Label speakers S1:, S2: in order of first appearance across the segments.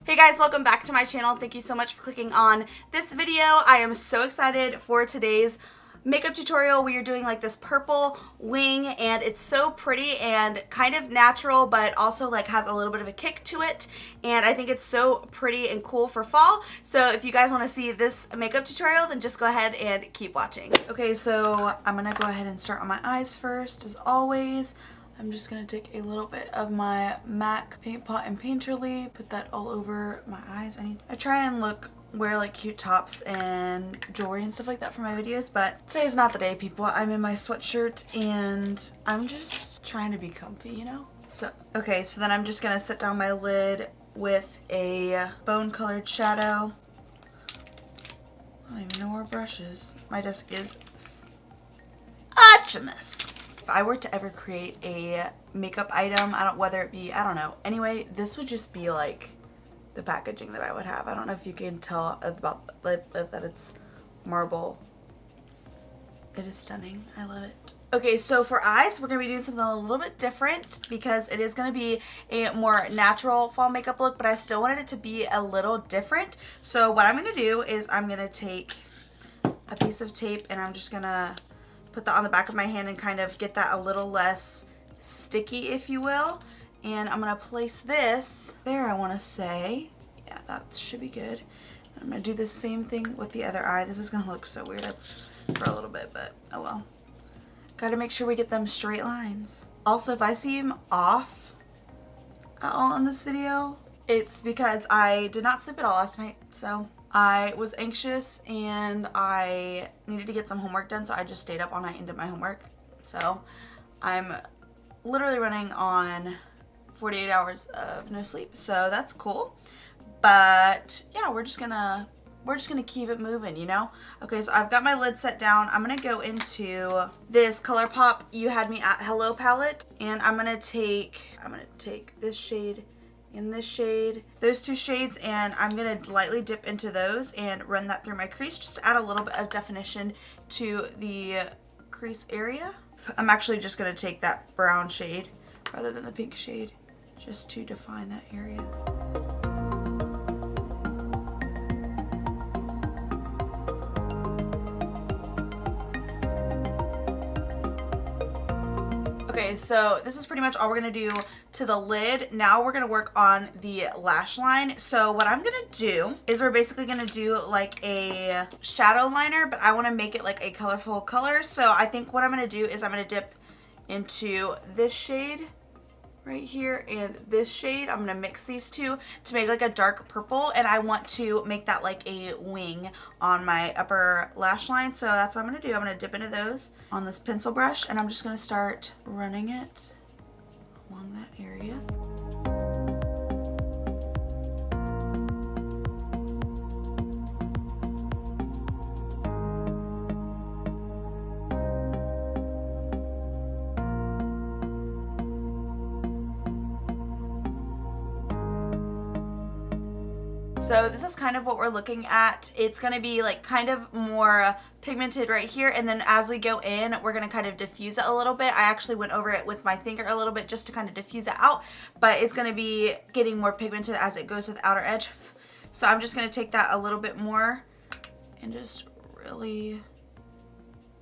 S1: Hey guys, welcome back to my channel. Thank you so much for clicking on this video. I am so excited for today's makeup tutorial. We are doing like this purple wing and it's so pretty and kind of natural, but also like has a little bit of a kick to it. And I think it's so pretty and cool for fall. So if you guys want to see this makeup tutorial, then just go ahead and keep watching. Okay, so I'm gonna go ahead and start on my eyes first as always. I'm just going to take a little bit of my MAC Paint Pot and Painterly, put that all over my eyes. I try and wear like cute tops and jewelry and stuff like that for my videos, but today is not the day, people. I'm in my sweatshirt and I'm just trying to be comfy, you know? So, okay, so then I'm just going to set down my lid with a bone colored shadow. I don't even know where brush is. My desk is awesomeness. If I were to ever create a makeup item, whether it be, I don't know, anyway, this would just be like the packaging that I would have. I don't know if you can tell about that it's marble. It is stunning. I love it. Okay, so for eyes, we're going to be doing something a little bit different because it is going to be a more natural fall makeup look, but I still wanted it to be a little different. So what I'm going to do is I'm going to take a piece of tape and I'm just going to put that on the back of my hand and kind of get that a little less sticky, if you will. And I'm gonna place this there, I wanna say. Yeah, that should be good. I'm gonna do the same thing with the other eye. This is gonna look so weird for a little bit, but oh well. Gotta make sure we get them straight lines. Also, if I seem off at all in this video, it's because I did not sleep at all last night, so I was anxious and I needed to get some homework done, so I just stayed up all night and did my homework. So I'm literally running on 48 hours of no sleep, so that's cool. But yeah, we're just gonna keep it moving, you know? Okay, so I've got my lid set down. I'm gonna go into this ColourPop You Had Me at Hello palette, and I'm gonna take this shade in this shade, those two shades, and I'm gonna lightly dip into those and run that through my crease just to add a little bit of definition to the crease area. I'm actually just gonna take that brown shade rather than the pink shade just to define that area. Okay, so this is pretty much all we're going to do to the lid. Now we're going to work on the lash line. So what I'm going to do is we're basically going to do like a shadow liner, but I want to make it like a colorful color. So I think what I'm going to do is I'm going to dip into this shade right here and this shade. I'm going to mix these two to make like a dark purple, and I want to make that like a wing on my upper lash line. So that's what I'm going to do. I'm going to dip into those on this pencil brush, and I'm just going to start running it along that area. So this is kind of what we're looking at. It's going to be like kind of more pigmented right here, and then as we go in, we're going to kind of diffuse it a little bit. I actually went over it with my finger a little bit just to kind of diffuse it out, but it's going to be getting more pigmented as it goes to the outer edge. So I'm just going to take that a little bit more and just really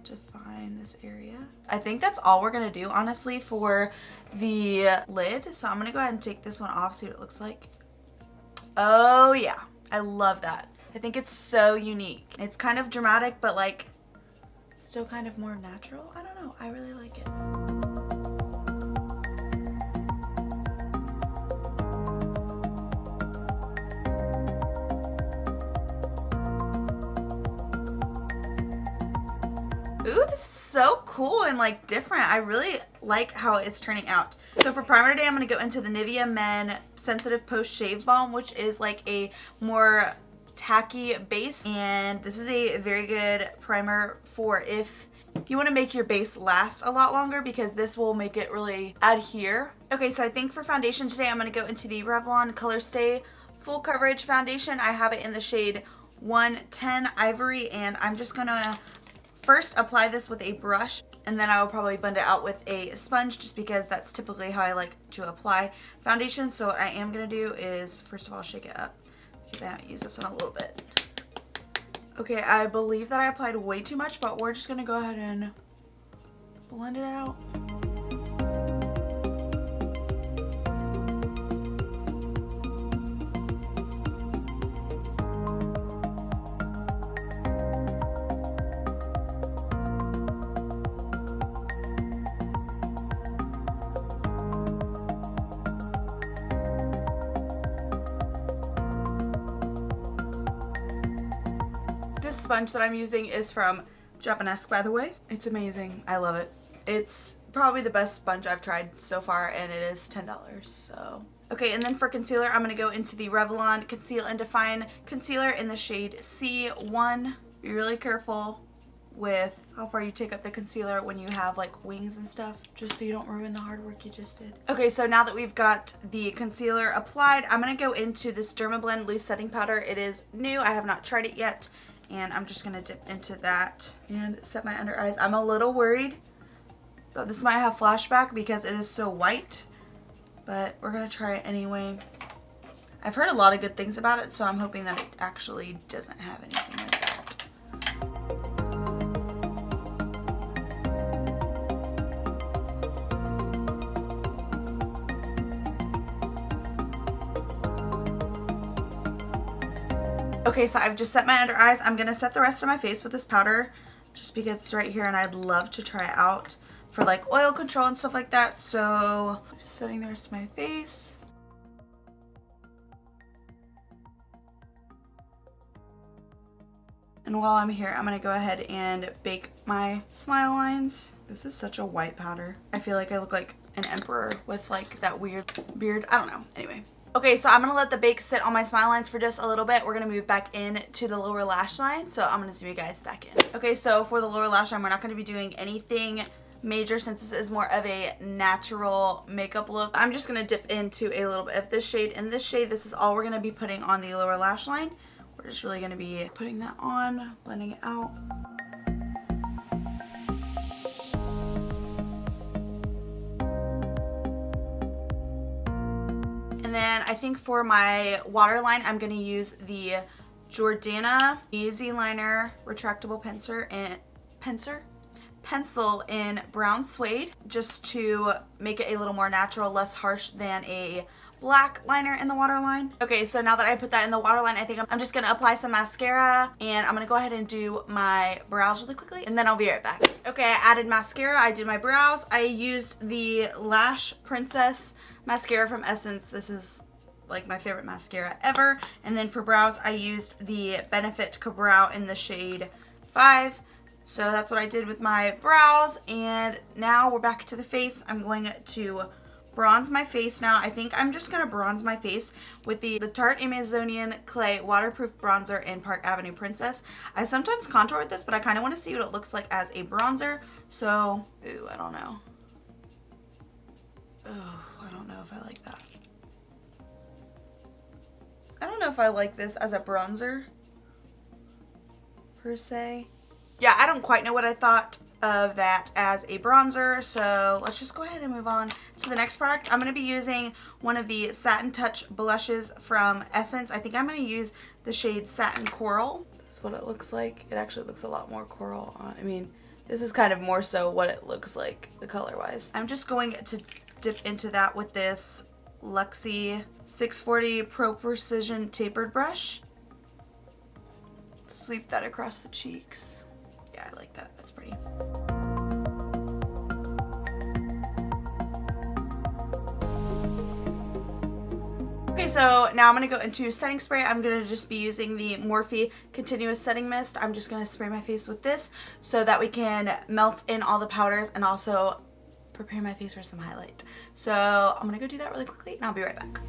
S1: define this area. I think that's all we're going to do, honestly, for the lid. So I'm going to go ahead and take this one off, see what it looks like. Oh yeah, I love that. I think it's so unique. It's kind of dramatic, but like still kind of more natural. I don't know, I really like it. Ooh, this is so cool and like different. I really like how it's turning out. So for primer today, I'm going to go into the Nivea Men Sensitive Post Shave Balm, which is like a more tacky base. And this is a very good primer for if you want to make your base last a lot longer, because this will make it really adhere. Okay, so I think for foundation today, I'm going to go into the Revlon Color Stay Full Coverage Foundation. I have it in the shade 110 Ivory, and I'm just going to first apply this with a brush and then I will probably blend it out with a sponge just because that's typically how I like to apply foundation. So what I am going to do is, first of all, shake it up because I haven't used this in a little bit. Okay, I believe that I applied way too much, but we're just going to go ahead and blend it out. This sponge that I'm using is from Japanesque, by the way. It's amazing. I love it. It's probably the best sponge I've tried so far, and it is $10, so. Okay, and then for concealer, I'm going to go into the Revlon Conceal and Define Concealer in the shade C1. Be really careful with how far you take up the concealer when you have like wings and stuff, just so you don't ruin the hard work you just did. Okay, so now that we've got the concealer applied, I'm going to go into this Dermablend Loose Setting Powder. It is new. I have not tried it yet. And I'm just going to dip into that and set my under eyes. I'm a little worried that this might have flashback because it is so white, but we're going to try it anyway. I've heard a lot of good things about it, so I'm hoping that it actually doesn't have anything like that. Okay, so I've just set my under eyes. I'm going to set the rest of my face with this powder just because it's right here and I'd love to try it out for like oil control and stuff like that. So just setting the rest of my face. And while I'm here, I'm going to go ahead and bake my smile lines. This is such a white powder. I feel like I look like an emperor with like that weird beard. I don't know. Anyway. Okay, so I'm going to let the bake sit on my smile lines for just a little bit. We're going to move back in to the lower lash line. So I'm going to zoom you guys back in. Okay, so for the lower lash line, we're not going to be doing anything major since this is more of a natural makeup look. I'm just going to dip into a little bit of this shade. And this shade, this is all we're going to be putting on the lower lash line. We're just really going to be putting that on, blending it out. And then I think for my waterline, I'm going to use the Jordana Easy Liner Retractable Pencil in Brown Suede, just to make it a little more natural, less harsh than a black liner in the waterline. Okay, so now that I put that in the waterline, I think I'm just going to apply some mascara, and I'm going to go ahead and do my brows really quickly, and then I'll be right back. Okay, I added mascara, I did my brows. I used the Lash Princess mascara from Essence. This is like my favorite mascara ever. And then for brows, I used the Benefit Ka-Brow in the shade 5. So that's what I did with my brows. And now we're back to the face. I'm going to bronze my face now. I think I'm just going to bronze my face with the Tarte Amazonian Clay Waterproof Bronzer in Park Avenue Princess. I sometimes contour with this, but I kind of want to see what it looks like as a bronzer. So, ooh, I don't know. Oh, I don't know if I like that. I don't know if I like this as a bronzer, per se. Yeah, I don't quite know what I thought of that as a bronzer, so let's just go ahead and move on to the next product. I'm going to be using one of the Satin Touch blushes from Essence. I think I'm going to use the shade Satin Coral. That's what it looks like. It actually looks a lot more coral on. I mean, this is kind of more so what it looks like, the color-wise. I'm just going to dip into that with this Luxie 640 Pro Precision Tapered Brush. Sweep that across the cheeks. Yeah, I like that. That's pretty. Okay, so now I'm going to go into setting spray. I'm going to just be using the Morphe Continuous Setting Mist. I'm just going to spray my face with this so that we can melt in all the powders and also prepare my face for some highlight. So I'm going to go do that really quickly and I'll be right back.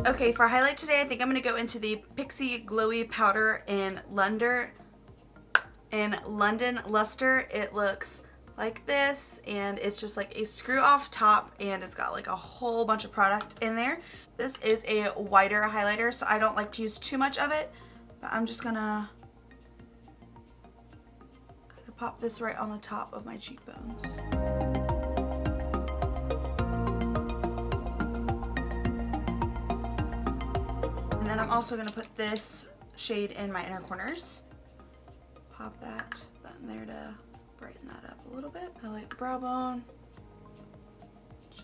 S1: Okay, for highlight today, I think I'm going to go into the Pixi Glowy Powder in London Luster. It looks like this, and it's just like a screw off top, and it's got like a whole bunch of product in there. This is a whiter highlighter, so I don't like to use too much of it. But I'm just gonna kind of pop this right on the top of my cheekbones. And then I'm also gonna put this shade in my inner corners. Pop that in there to brighten that up a little bit. I like the brow bone.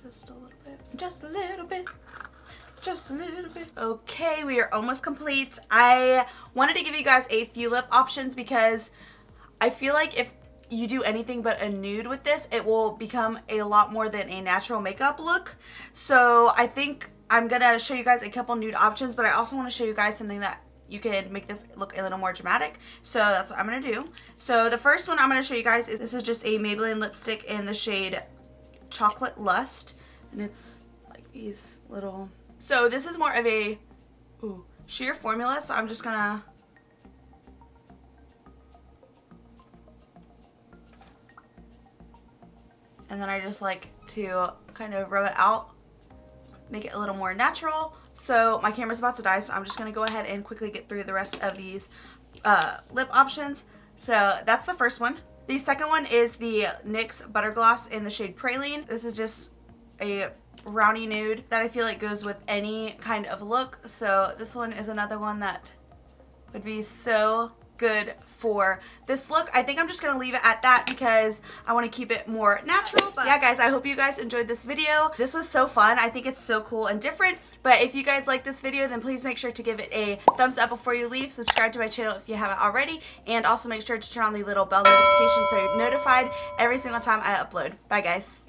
S1: Just a little bit. Just a little bit. Just a little bit. Okay, we are almost complete. I wanted to give you guys a few lip options because I feel like if you do anything but a nude with this, it will become a lot more than a natural makeup look. So I think I'm gonna show you guys a couple nude options, but I also want to show you guys something that you can make this look a little more dramatic. So that's what I'm gonna do. So the first one I'm gonna show you guys is, this is just a Maybelline lipstick in the shade Chocolate Lust, and it's like these little, so this is more of a sheer formula, so I'm just gonna and then I just like to kind of rub it out, make it a little more natural. So my camera's about to die, so I'm just gonna go ahead and quickly get through the rest of these lip options. So that's the first one. The second one is the NYX Butter Gloss in the shade Praline. This is just a brownie nude that I feel like goes with any kind of look. So this one is another one that would be so good for this look. I think I'm just gonna leave it at that because I want to keep it more natural. But yeah, guys, I hope you guys enjoyed this video. This was so fun. I think it's so cool and different. But if you guys like this video, then please make sure to give it a thumbs up before you leave. Subscribe to my channel if you haven't already, and also make sure to turn on the little bell notification so you're notified every single time I upload. Bye, guys.